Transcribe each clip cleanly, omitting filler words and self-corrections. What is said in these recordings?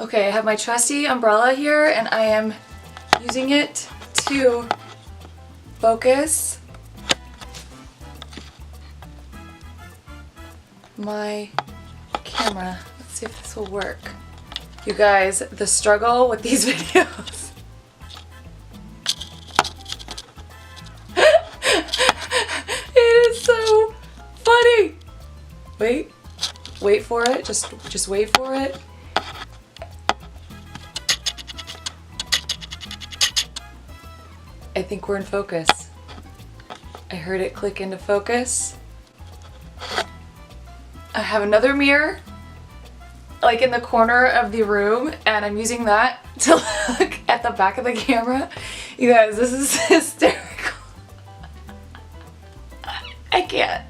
Okay, I have my trusty umbrella here and I am using it to focus my camera. Let's see if this will work. You guys, the struggle with these videos. It is so funny. Wait for it. Just wait for it. I think we're in focus. I heard it click into focus. I have another mirror like in the corner of the room and I'm using that to look at the back of the camera. You guys, this is hysterical. I can't.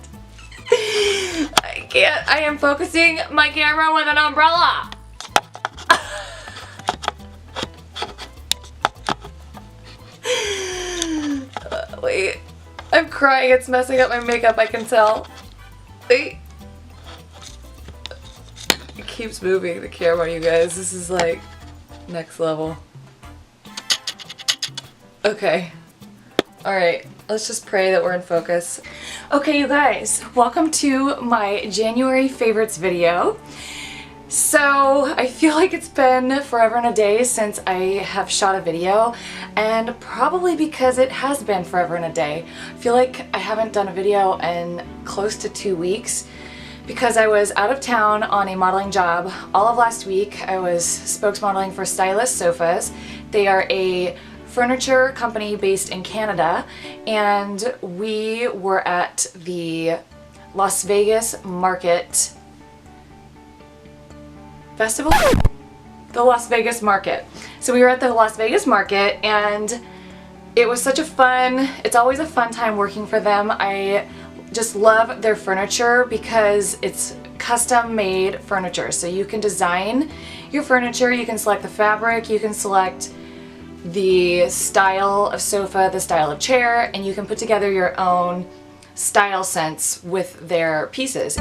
I am focusing my camera with an umbrella. Wait, I'm crying. It's messing up my makeup, I can tell. Wait. It keeps moving, the camera, you guys. This is like next level. Okay. Alright, let's just pray that we're in focus. Okay, you guys, welcome to my January favorites video. So, I feel like it's been forever and a day since I have shot a video, and probably because it has been forever and a day. I feel like I haven't done a video in close to 2 weeks because I was out of town on a modeling job all of last week. I was spokesmodeling for Stylus sofas. They are a furniture company based in Canada, and we were at the Las Vegas Market Festival? The Las Vegas Market. So we were at the Las Vegas Market and it was such a fun, it's always a fun time working for them. I just love their furniture because it's custom made furniture. So you can design your furniture, you can select the fabric, you can select the style of sofa, the style of chair, and you can put together your own style sense with their pieces.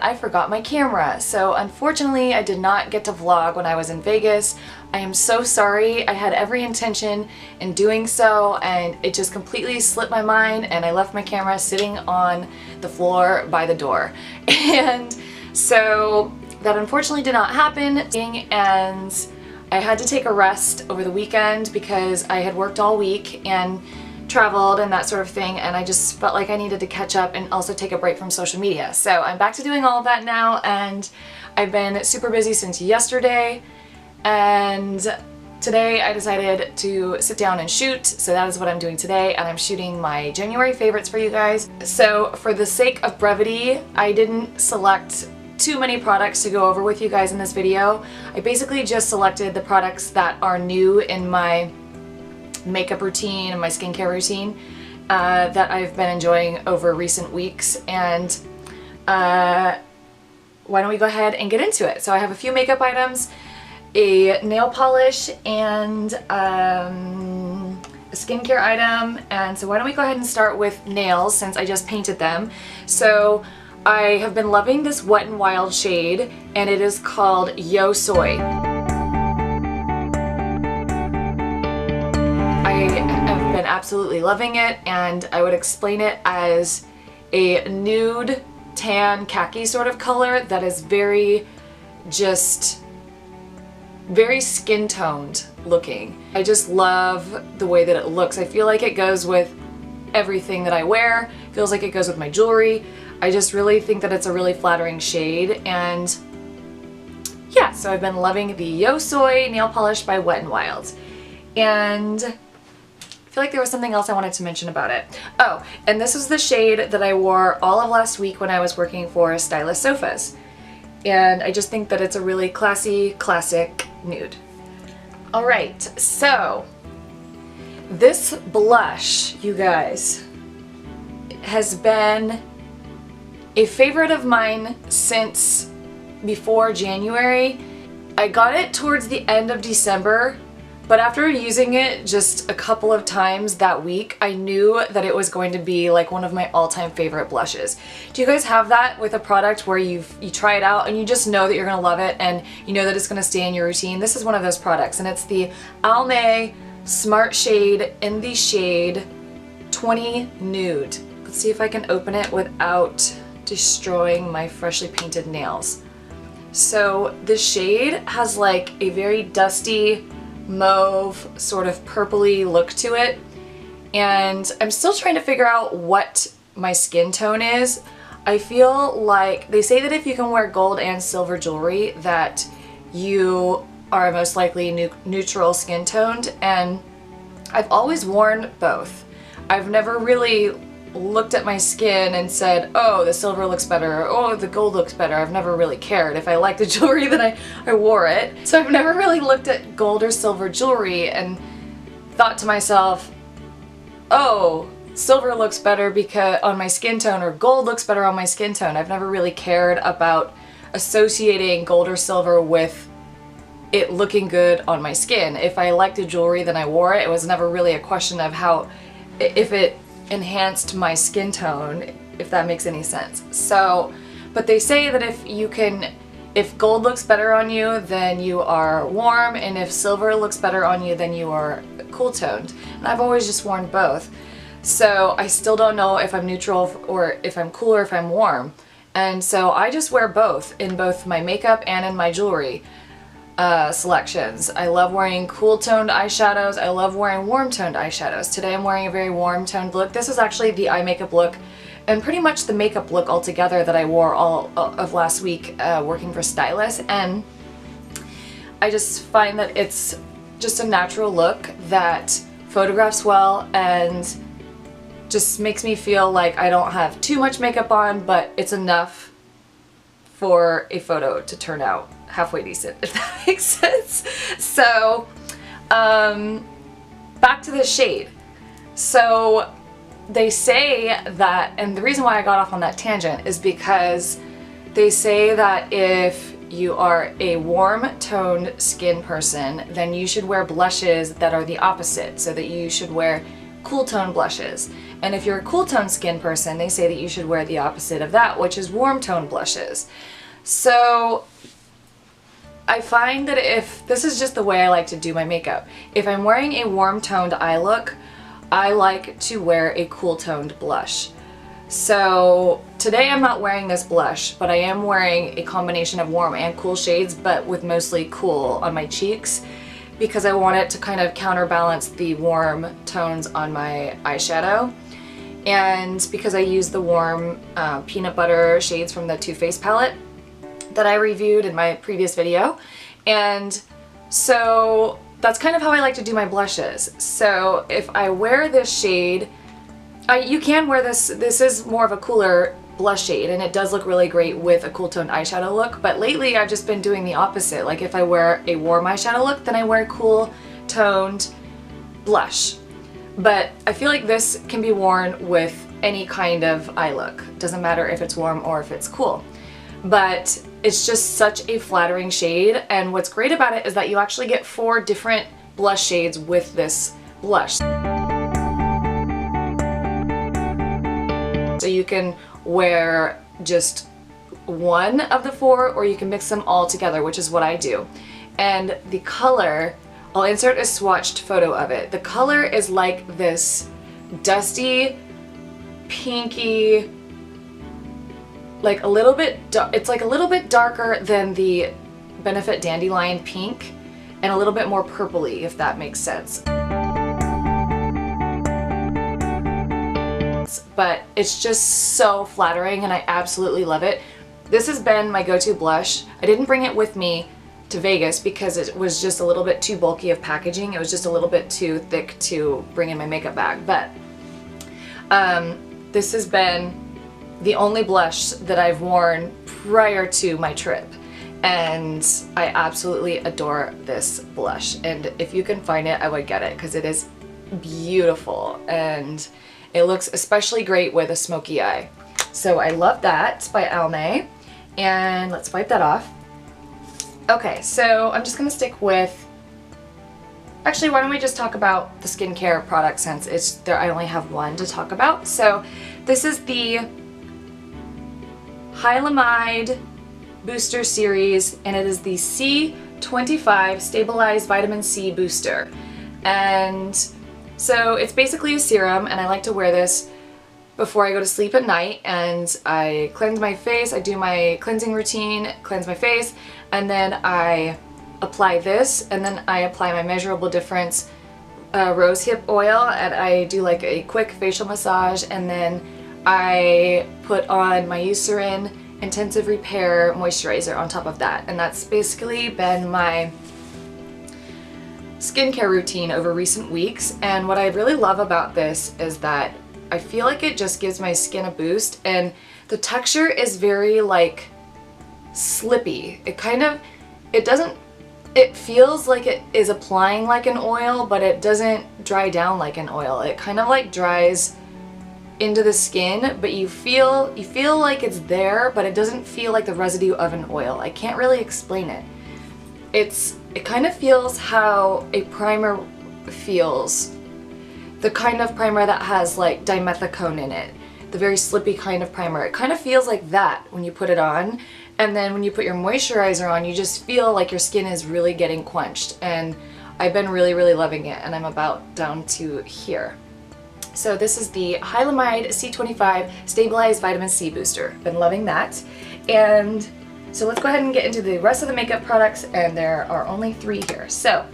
I forgot my camera, so unfortunately I did not get to vlog when I was in Vegas. I am so sorry. I had every intention in doing so and it just completely slipped my mind and I left my camera sitting on the floor by the door. And so that unfortunately did not happen, and I had to take a rest over the weekend because I had worked all week and traveled and that sort of thing, and I just felt like I needed to catch up and also take a break from social media. So I'm back to doing all of that now, and I've been super busy since yesterday, and today I decided to sit down and shoot, so that is what I'm doing today, and I'm shooting my January favorites for you guys. So for the sake of brevity, I didn't select too many products to go over with you guys in this video. I basically just selected the products that are new in my makeup routine and my skincare routine that I've been enjoying over recent weeks, and why don't we go ahead and get into it. So I have a few makeup items, a nail polish, and a skincare item, and so why don't we go ahead and start with nails since I just painted them. So I have been loving this Wet n Wild shade, and it is called Yo Soy. I have been absolutely loving it, and I would explain it as a nude tan khaki sort of color that is very skin toned looking. I just love the way that it looks. I feel like it goes with everything that I wear. It feels like it goes with my jewelry. I just really think that it's a really flattering shade, and yeah, so I've been loving the Yo Soy nail polish by Wet n Wild. And I feel like there was something else I wanted to mention about it. Oh, and this is the shade that I wore all of last week when I was working for Stylus Sofas. And I just think that it's a really classy, classic nude. Alright, so this blush, you guys, has been a favorite of mine since before January. I got it towards the end of December, But after using it just a couple of times that week, I knew that it was going to be like one of my all-time favorite blushes. Do you guys have that with a product where you try it out and you just know that you're gonna love it and you know that it's gonna stay in your routine? This is one of those products, and it's the Almay Smart Shade in the shade 20 Nude. Let's see if I can open it without destroying my freshly painted nails. So this shade has like a very dusty mauve sort of purpley look to it, and I'm still trying to figure out what my skin tone is. I feel like they say that if you can wear gold and silver jewelry that you are most likely neutral skin toned, and I've always worn both. I've never really looked at my skin and said, oh, the silver looks better, or oh, the gold looks better. I've never really cared. If I liked the jewelry, then I wore it. So I've never really looked at gold or silver jewelry and thought to myself, oh, silver looks better because on my skin tone, or gold looks better on my skin tone. I've never really cared about associating gold or silver with it looking good on my skin. If I liked the jewelry, then I wore it. It was never really a question of if it enhanced my skin tone, if that makes any sense. So, but they say that if gold looks better on you, then you are warm, and if silver looks better on you, then you are cool toned. And I've always just worn both. So I still don't know if I'm neutral or if I'm cool or if I'm warm. And so I just wear both in both my makeup and in my jewelry selections. I love wearing cool toned eyeshadows. I love wearing warm toned eyeshadows. Today I'm wearing a very warm toned look. This is actually the eye makeup look and pretty much the makeup look altogether that I wore all of last week working for Stylus, and I just find that it's just a natural look that photographs well and just makes me feel like I don't have too much makeup on, but it's enough for a photo to turn out halfway decent, if that makes sense. So, back to the shade. So, they say that, and the reason why I got off on that tangent is because they say that if you are a warm toned skin person, then you should wear blushes that are the opposite, so that you should wear cool tone blushes. And if you're a cool tone skin person, they say that you should wear the opposite of that, which is warm tone blushes. So I find that if, this is just the way I like to do my makeup, if I'm wearing a warm toned eye look, I like to wear a cool toned blush. So today I'm not wearing this blush, but I am wearing a combination of warm and cool shades, but with mostly cool on my cheeks, because I want it to kind of counterbalance the warm tones on my eyeshadow. And because I use the warm peanut butter shades from the Too Faced palette that I reviewed in my previous video. And so that's kind of how I like to do my blushes. So if I wear this shade, you can wear this. This is more of a cooler blush shade, and it does look really great with a cool toned eyeshadow look, but lately I've just been doing the opposite. Like if I wear a warm eyeshadow look, then I wear cool toned blush. But I feel like this can be worn with any kind of eye look. Doesn't matter if it's warm or if it's cool. But it's just such a flattering shade, and what's great about it is that you actually get 4 different blush shades with this blush. So you can wear just one of the 4, or you can mix them all together, which is what I do. And the color, I'll insert a swatched photo of it. The color is like this dusty, pinky, like a little bit, it's like a little bit darker than the Benefit Dandelion Pink, and a little bit more purpley, if that makes sense. But it's just so flattering, and I absolutely love it. This has been my go-to blush. I didn't bring it with me to Vegas because it was just a little bit too bulky of packaging. It was just a little bit too thick to bring in my makeup bag. But this has been the only blush that I've worn prior to my trip, and I absolutely adore this blush. And if you can find it, I would get it because it is beautiful, and it looks especially great with a smoky eye. So I love that by Almay, and let's wipe that off. Okay, so I'm just gonna stick with Actually, why don't we just talk about the skincare product since it's there. I only have one to talk about. So this is the Hylamide Booster Series, and it is the C25 Stabilized Vitamin C Booster. And so it's basically a serum, and I like to wear this before I go to sleep at night, and I cleanse my face. I do my cleansing routine, cleanse my face, and then I apply this, and then I apply my Measurable Difference rosehip oil, and I do like a quick facial massage, and then I put on my Eucerin Intensive Repair moisturizer on top of that. And that's basically been my skincare routine over recent weeks. And what I really love about this is that I feel like it just gives my skin a boost, and the texture is very like slippy. It feels like it is applying like an oil, but it doesn't dry down like an oil. It kind of like dries into the skin, but you feel like it's there, but it doesn't feel like the residue of an oil. I can't really explain it. It kind of feels how a primer feels. The kind of primer that has like dimethicone in it. The very slippy kind of primer. It kind of feels like that when you put it on. And then when you put your moisturizer on, you just feel like your skin is really getting quenched. And I've been really, really loving it, and I'm about down to here. So this is the Hylamide C25 Stabilized Vitamin C Booster. Been loving that. And so let's go ahead and get into the rest of the makeup products, and there are only 3 here. So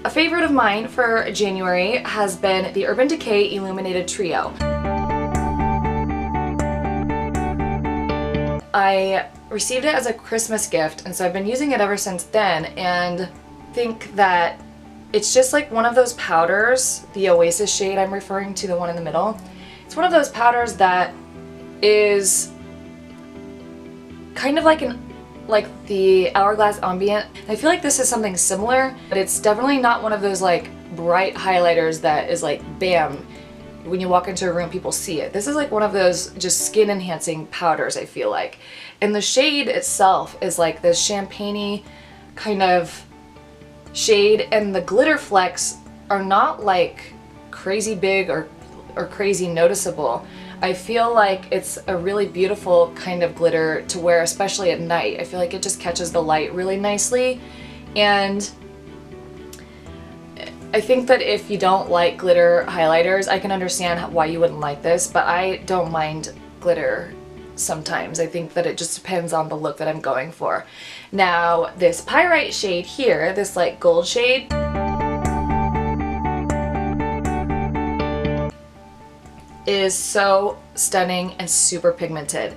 a favorite of mine for January has been the Urban Decay Illuminated Trio. I received it as a Christmas gift, and so I've been using it ever since then, and think that it's just like one of those powders, the Oasis shade I'm referring to, the one in the middle. It's one of those powders that is kind of like the Hourglass Ambient. I feel like this is something similar, but it's definitely not one of those like bright highlighters that is like bam, when you walk into a room people see it. This is like one of those just skin enhancing powders, I feel like. And the shade itself is like this champagne-y kind of shade, and the glitter flecks are not like crazy big or crazy noticeable. I feel like it's a really beautiful kind of glitter to wear, especially at night. I feel like it just catches the light really nicely, and I think that if you don't like glitter highlighters, I can understand why you wouldn't like this, but I don't mind glitter sometimes. I think that it just depends on the look that I'm going for. Now, this Pyrite shade here, this like gold shade, is so stunning and super pigmented.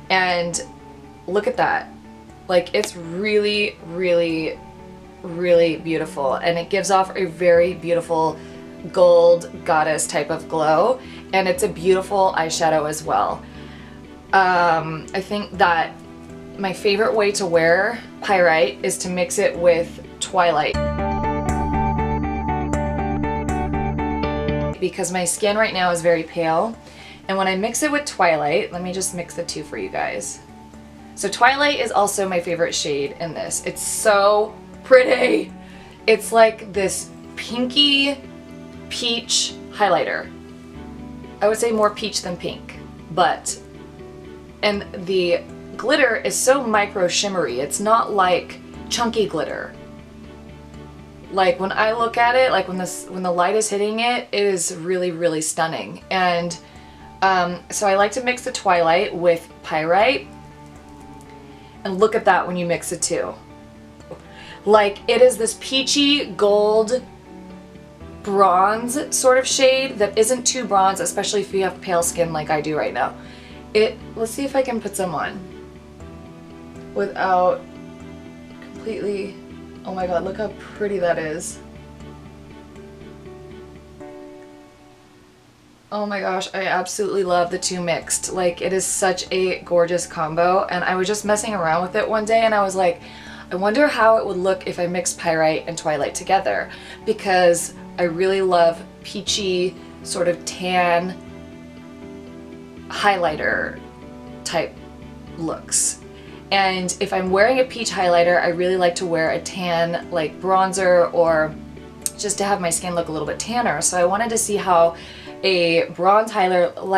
And look at that. Like, it's really, really, really beautiful, and it gives off a very beautiful gold goddess type of glow, and it's a beautiful eyeshadow as well. I think that my favorite way to wear Pyrite is to mix it with Twilight, because my skin right now is very pale, and when I mix it with Twilight, let me just mix the two for you guys. So Twilight is also my favorite shade in this. It's so pretty. It's like this pinky peach highlighter. I would say more peach than pink, but, and the glitter is so micro shimmery. It's not like chunky glitter. Like when I look at it, like when the light is hitting it, it is really, really stunning. And so I like to mix the Twilight with Pyrite, and look at that when you mix the two. Like, it is this peachy gold bronze sort of shade that isn't too bronze, especially if you have pale skin like I do right now. Let's see if I can put some on without completely, oh my god, look how pretty that is. Oh my gosh, I absolutely love the two mixed. Like, it is such a gorgeous combo, and I was just messing around with it one day and I was like, I wonder how it would look if I mixed Pyrite and Twilight together, because I really love peachy, sort of tan highlighter type looks. And if I'm wearing a peach highlighter, I really like to wear a tan like bronzer or just to have my skin look a little bit tanner. So I wanted to see how a bronze highlighter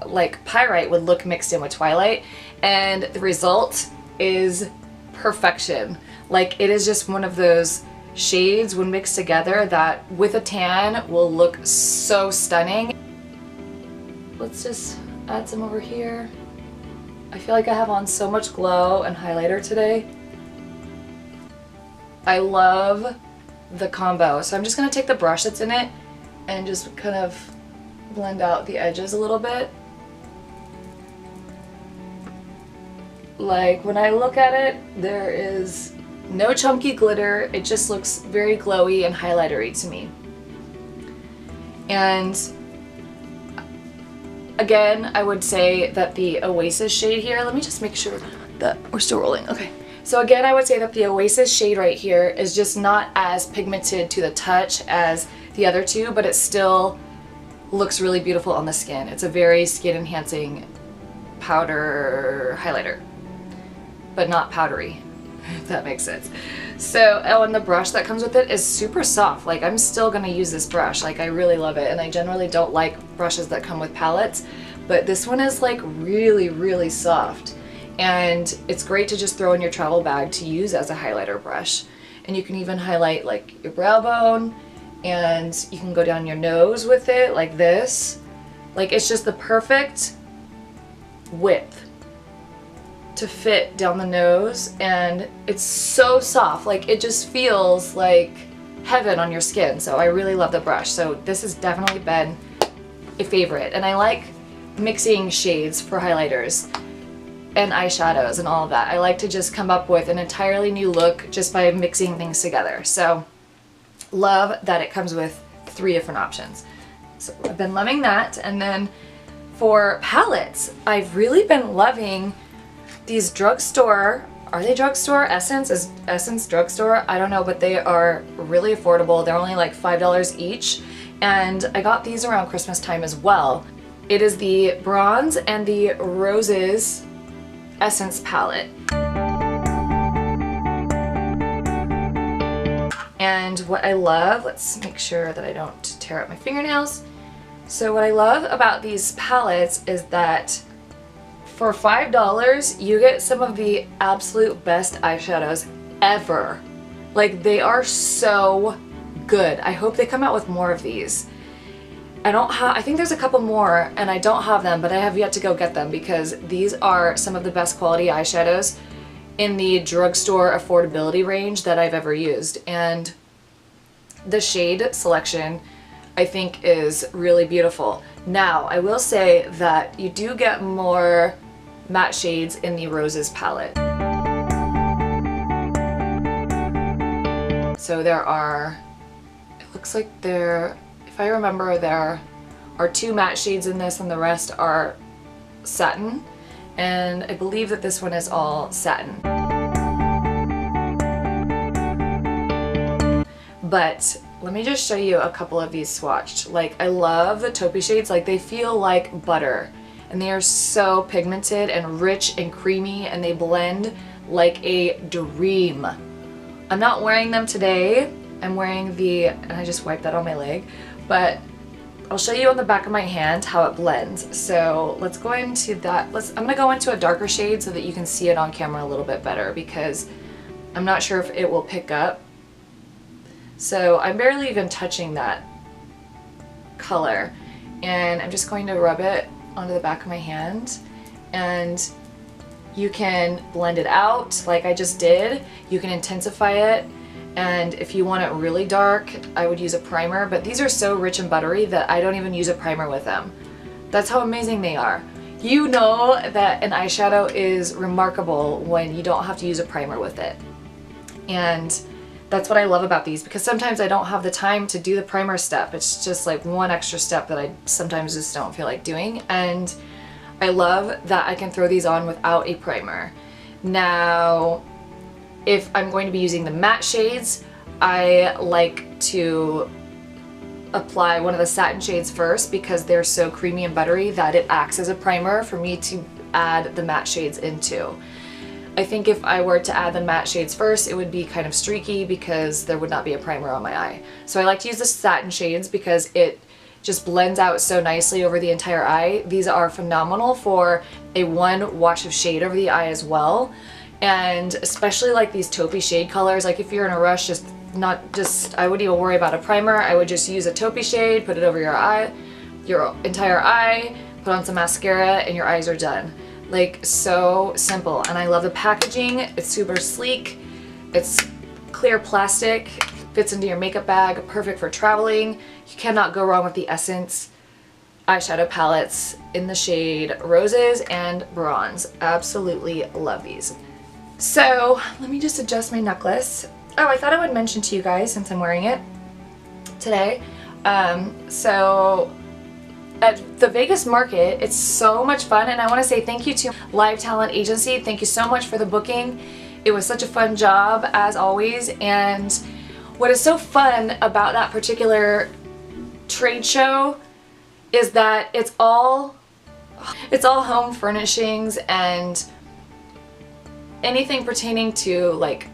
like Pyrite would look mixed in with Twilight, and the result is perfection. Like, it is just one of those shades when mixed together that with a tan will look so stunning. Let's just add some over here. I feel like I have on so much glow and highlighter today. I love the combo. So I'm just going to take the brush that's in it and just kind of blend out the edges a little bit. Like, when I look at it, there is no chunky glitter. It just looks very glowy and highlightery to me. And again, I would say that the Oasis shade here, let me just make sure that we're still rolling. Okay. So again, I would say that the Oasis shade right here is just not as pigmented to the touch as the other two, but it still looks really beautiful on the skin. It's a very skin enhancing powder highlighter, but not powdery, if that makes sense. So, oh, and the brush that comes with it is super soft. Like, I'm still gonna use this brush. Like, I really love it, and I generally don't like brushes that come with palettes, but this one is like really, really soft. And it's great to just throw in your travel bag to use as a highlighter brush. And you can even highlight like your brow bone, and you can go down your nose with it like this. Like, it's just the perfect width to fit down the nose, and it's so soft. Like, it just feels like heaven on your skin. So I really love the brush. So this has definitely been a favorite. And I like mixing shades for highlighters and eyeshadows and all of that. I like to just come up with an entirely new look just by mixing things together. So love that it comes with 3 different options. So I've been loving that. And then for palettes, I've really been loving these drugstore, are they drugstore? Essence drugstore? I don't know, but they are really affordable. They're only like $5 each. And I got these around Christmas time as well. It is the Bronze and the Roses Essence palette. And what I love, let's make sure that I don't tear up my fingernails. So what I love about these palettes is that for $5 you get some of the absolute best eyeshadows ever. Like, they are so good. I hope they come out with more of these. I think there's a couple more and I don't have them, but I have yet to go get them because these are some of the best quality eyeshadows in the drugstore affordability range that I've ever used. And the shade selection, I think, is really beautiful. Now, I will say that you do get more matte shades in the Roses palette. So there are, it looks like there, if I remember, there are 2 matte shades in this and the rest are satin. And I believe that this one is all satin. But let me just show you a couple of these swatched. Like, I love the taupey shades. Like, they feel like butter. And they are so pigmented and rich and creamy, and they blend like a dream. I'm not wearing them today. I'm wearing the, and I just wiped that on my leg, but I'll show you on the back of my hand how it blends. So let's go into that. I'm gonna go into a darker shade so that you can see it on camera a little bit better, because I'm not sure if it will pick up. So I'm barely even touching that color, and I'm just going to rub it onto the back of my hand, and you can blend it out like I just did. You can intensify it, and if you want it really dark, I would use a primer, but these are so rich and buttery that I don't even use a primer with them. That's how amazing they are. You know that an eyeshadow is remarkable when you don't have to use a primer with it. And that's what I love about these, because sometimes I don't have the time to do the primer step. It's just like one extra step that I sometimes just don't feel like doing. And I love that I can throw these on without a primer. Now, if I'm going to be using the matte shades, I like to apply one of the satin shades first because they're so creamy and buttery that it acts as a primer for me to add the matte shades into. I think if I were to add the matte shades first, it would be kind of streaky because there would not be a primer on my eye. So I like to use the satin shades because it just blends out so nicely over the entire eye. These are phenomenal for a one wash of shade over the eye as well. And especially like these taupey shade colors, like if you're in a rush, I wouldn't even worry about a primer. I would just use a taupey shade, put it over your eye, your entire eye, put on some mascara, and your eyes are done. Like, so simple. And I love the packaging. It's super sleek. It's clear plastic, fits into your makeup bag, perfect for traveling. You cannot go wrong with the Essence eyeshadow palettes in the shade Roses and Bronze. Absolutely love these. So let me just adjust my necklace. Oh, I thought I would mention to you guys, since I'm wearing it today. So at the Vegas market, it's so much fun, and I want to say thank you to Live Talent Agency. Thank you so much for the booking. It was such a fun job, as always, and what is so fun about that particular trade show is that it's all home furnishings and anything pertaining to like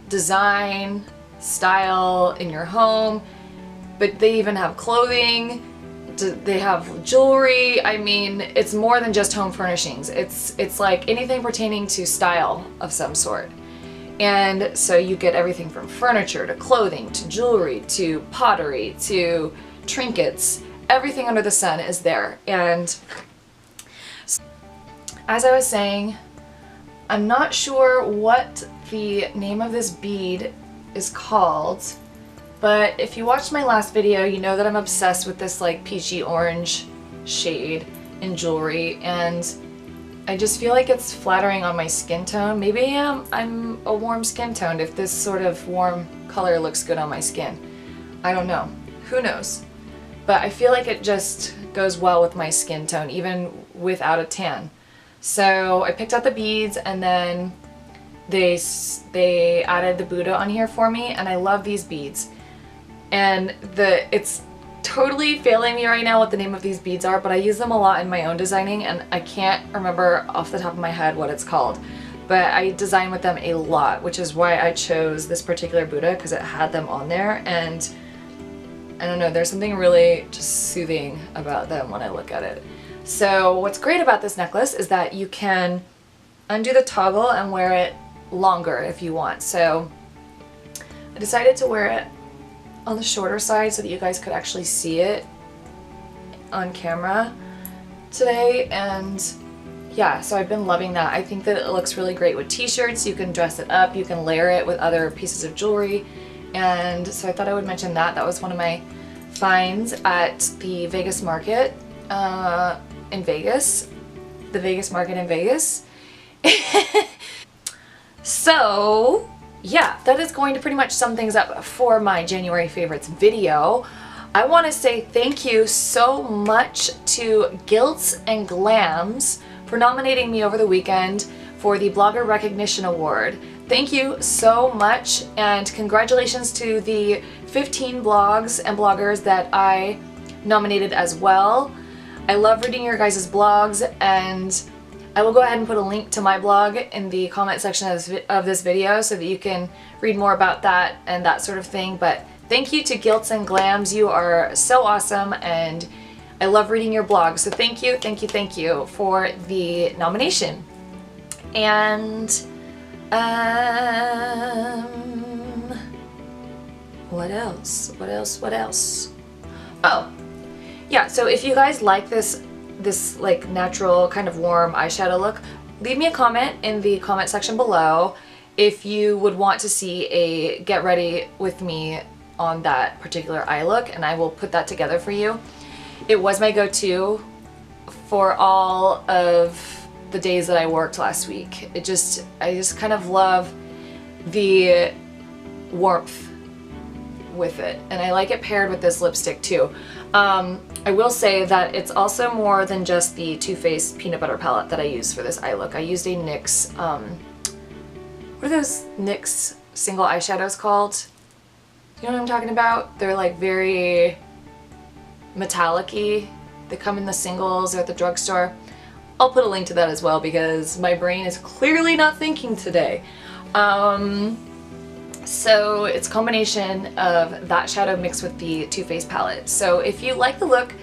design, style in your home, but they even have clothing. They have jewelry. I mean, it's more than just home furnishings. It's like anything pertaining to style of some sort. And so you get everything from furniture to clothing to jewelry to pottery to trinkets. Everything under the sun is there. And as I was saying, I'm not sure what the name of this bead is called, but if you watched my last video, you know that I'm obsessed with this like peachy orange shade in jewelry, and I just feel like it's flattering on my skin tone. Maybe I'm a warm skin toned if this sort of warm color looks good on my skin. I don't know. Who knows? But I feel like it just goes well with my skin tone, even without a tan. So I picked out the beads, and then they added the Buddha on here for me, and I love these beads. And it's totally failing me right now what the name of these beads are, but I use them a lot in my own designing, and I can't remember off the top of my head what it's called. But I design with them a lot, which is why I chose this particular Buddha, because it had them on there, and I don't know, there's something really just soothing about them when I look at it. So what's great about this necklace is that you can undo the toggle and wear it longer if you want. So I decided to wear it on the shorter side so that you guys could actually see it on camera today, and yeah, so I've been loving that. I think that it looks really great with t-shirts. You can dress it up, you can layer it with other pieces of jewelry, and so I thought I would mention that. That was one of my finds at the Vegas market in Vegas. The Vegas market in Vegas. So yeah, that is going to pretty much sum things up for my January favorites video. I want to say thank you so much to Gilts and Glams for nominating me over the weekend for the Blogger Recognition Award. Thank you so much, and congratulations to the 15 blogs and bloggers that I nominated as well. I love reading your guys' blogs, and I will go ahead and put a link to my blog in the comment section of this video so that you can read more about that and that sort of thing. But thank you to Gilts and Glams. You are so awesome, and I love reading your blog. So thank you, thank you, thank you for the nomination. And what else? What else? Oh, yeah, so if you guys like this like natural kind of warm eyeshadow look, leave me a comment in the comment section below if you would want to see a get ready with me on that particular eye look, and I will put that together for you. It was my go-to for all of the days that I worked last week. I just kind of love the warmth with it, and I like it paired with this lipstick too. I will say that it's also more than just the Too Faced peanut butter palette that I used for this eye look. I used a NYX, what are those NYX single eyeshadows called? You know what I'm talking about? They're like very metallic-y. They come in the singles or at the drugstore. I'll put a link to that as well because my brain is clearly not thinking today. So it's a combination of that shadow mixed with the Too Faced palette. So if you like the look,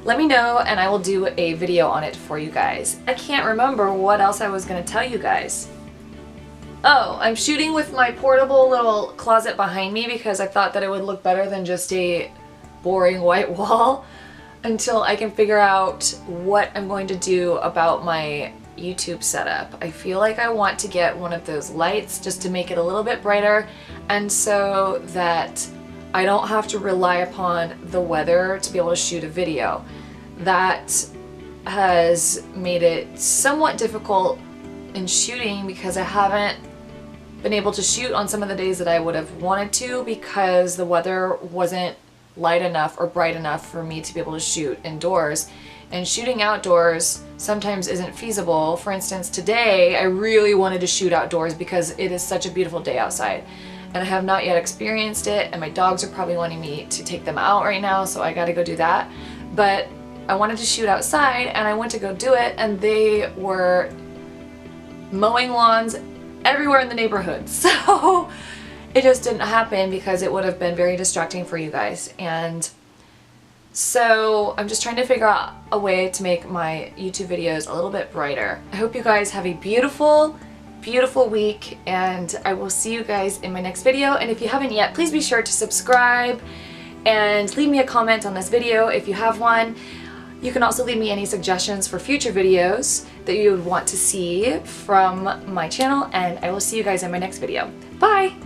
let me know and I will do a video on it for you guys. I can't remember what else I was going to tell you guys. Oh, I'm shooting with my portable little closet behind me because I thought that it would look better than just a boring white wall until I can figure out what I'm going to do about my YouTube setup. I feel like I want to get one of those lights just to make it a little bit brighter and so that I don't have to rely upon the weather to be able to shoot a video. That has made it somewhat difficult in shooting because I haven't been able to shoot on some of the days that I would have wanted to because the weather wasn't light enough or bright enough for me to be able to shoot indoors. And shooting outdoors sometimes isn't feasible. For instance, today I really wanted to shoot outdoors because it is such a beautiful day outside. And I have not yet experienced it and my dogs are probably wanting me to take them out right now, so I gotta go do that. But I wanted to shoot outside and I went to go do it and they were mowing lawns everywhere in the neighborhood. So it just didn't happen because it would have been very distracting for you guys. And so I'm just trying to figure out a way to make my YouTube videos a little bit brighter. I hope you guys have a beautiful, beautiful week and I will see you guys in my next video. And if you haven't yet, please be sure to subscribe and leave me a comment on this video if you have one. You can also leave me any suggestions for future videos that you would want to see from my channel and I will see you guys in my next video. Bye!